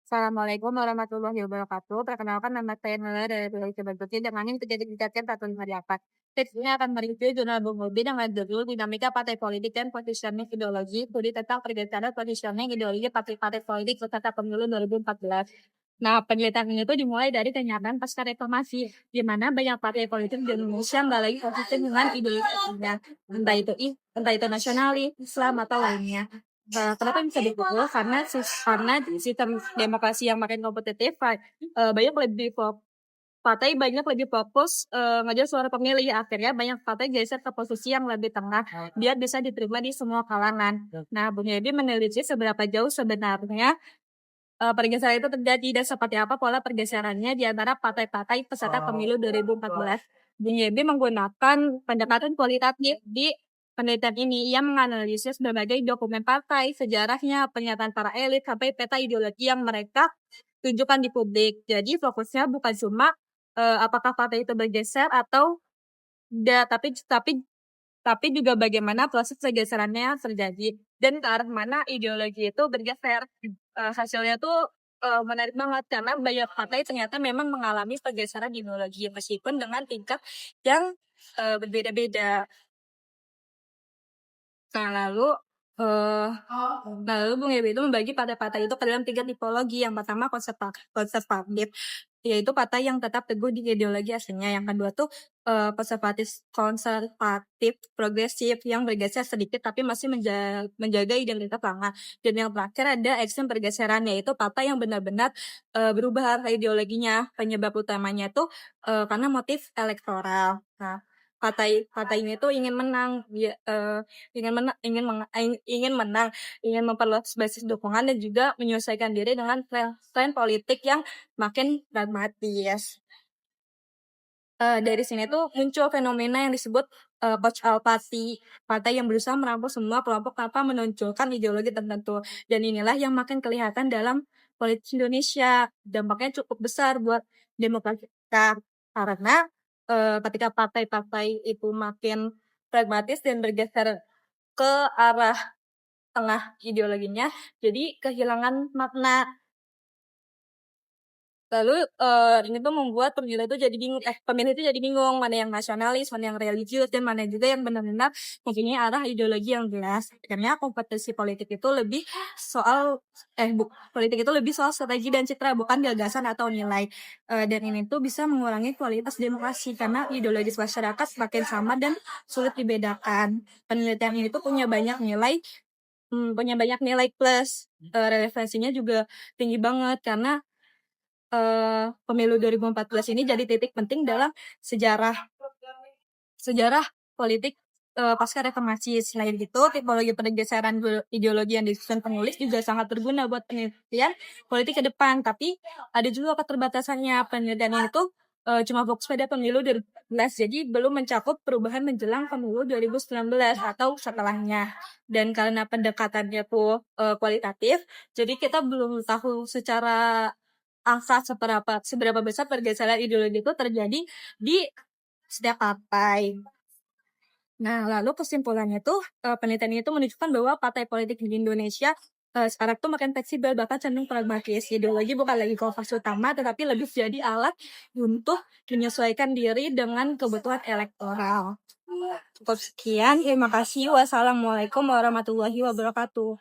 Assalamualaikum warahmatullahi wabarakatuh. Perkenalkan nama saya Nurul dari Publik Bentuknya dengan yang terjadi di Chatgate 158. Tips ini akan mereview jurnal Bung Bobi dengan judul Dinamika Partai Politik dan Positioning Ideologi, studi tentang pergeseran positioning ideologi partai-partai politik peserta pemilu 2014. Nah, penelitian ini tuh dimulai dari kenyataan pasca reformasi, di mana banyak partai politik di Indonesia nggak lagi konsisten dengan ideologinya, entah itu nasionalis, Islam atau lainnya. Nah, kenapa bisa begitu? Karena sistem demokrasi yang makin kompetitif, banyak lebih partai lebih fokus ngejar suara pemilih. Akhirnya banyak partai geser ke posisi yang lebih tengah biar bisa diterima di semua kalangan. Nah, Bung Yedi meneliti seberapa jauh sebenarnya pergeseran itu terjadi dan seperti apa pola pergeserannya di antara partai-partai peserta pemilu 2014. Bung Yedi menggunakan pendekatan kualitatif di penelitian ini. Ia menganalisis berbagai dokumen partai, sejarahnya, pernyataan para elit, sampai peta ideologi yang mereka tunjukkan di publik. Jadi fokusnya bukan cuma apakah partai itu bergeser atau tidak, tapi juga bagaimana proses pergeserannya terjadi dan ke arah mana ideologi itu bergeser. Hasilnya tuh menarik banget karena banyak partai ternyata memang mengalami pergeseran ideologi meskipun dengan tingkat yang berbeda-beda. Nah, lalu Bung Ebe itu membagi partai-partai itu ke dalam 3 tipologi. Yang pertama konservatif, yaitu partai yang tetap teguh di ideologi aslinya. Yang kedua tuh konservatif progresif yang bergeser sedikit tapi masih menjaga identitas lama. Dan yang terakhir ada ekstrem pergeseran, yaitu partai yang benar-benar berubah arah ideologinya. Penyebab utamanya tuh karena motif elektoral. Nah, partai ini tuh ingin menang, ingin memperluas basis dukungan dan juga menyesuaikan diri dengan tren politik yang makin pragmatis. Dari sini tuh muncul fenomena yang disebut Pouch All Party, partai yang berusaha merangkul semua kelompok tanpa menonjolkan ideologi tertentu. Dan inilah yang makin kelihatan dalam politik Indonesia. Dampaknya cukup besar buat demokrasi kita karena ketika partai-partai itu makin pragmatis dan bergeser ke arah tengah ideologinya, jadi kehilangan makna. Lalu ini tuh membuat pemilih itu jadi bingung mana yang nasionalis, mana yang religius, dan mana juga yang benar-benar mempunyai arah ideologi yang jelas. Karena kompetisi politik itu lebih politik itu lebih soal strategi dan citra, bukan gagasan atau nilai. Dan ini tuh bisa mengurangi kualitas demokrasi karena ideologis masyarakat semakin sama dan sulit dibedakan. Penelitian ini tuh punya banyak nilai plus. Relevansinya juga tinggi banget karena pemilu 2014 ini jadi titik penting dalam sejarah sejarah politik pasca reformasi. Selain itu, tipologi pergeseran ideologi yang disusun penulis juga sangat berguna buat penelitian politik ke depan. Tapi ada juga keterbatasannya. Penelitian itu cuma fokus pada pemilu 2014, jadi belum mencakup perubahan menjelang pemilu 2019 atau setelahnya. Dan karena pendekatannya tuh kualitatif, jadi kita belum tahu secara angka seberapa besar pergeseran ideologi itu terjadi di setiap partai. Nah, lalu kesimpulannya tuh penelitian itu menunjukkan bahwa partai politik di Indonesia sekarang tuh makin fleksibel, bahkan cenderung pragmatis. Ideologi bukan lagi kompas utama, tetapi lebih jadi alat untuk menyesuaikan diri dengan kebutuhan elektoral. Cukup sekian, terima kasih. Wassalamualaikum warahmatullahi wabarakatuh.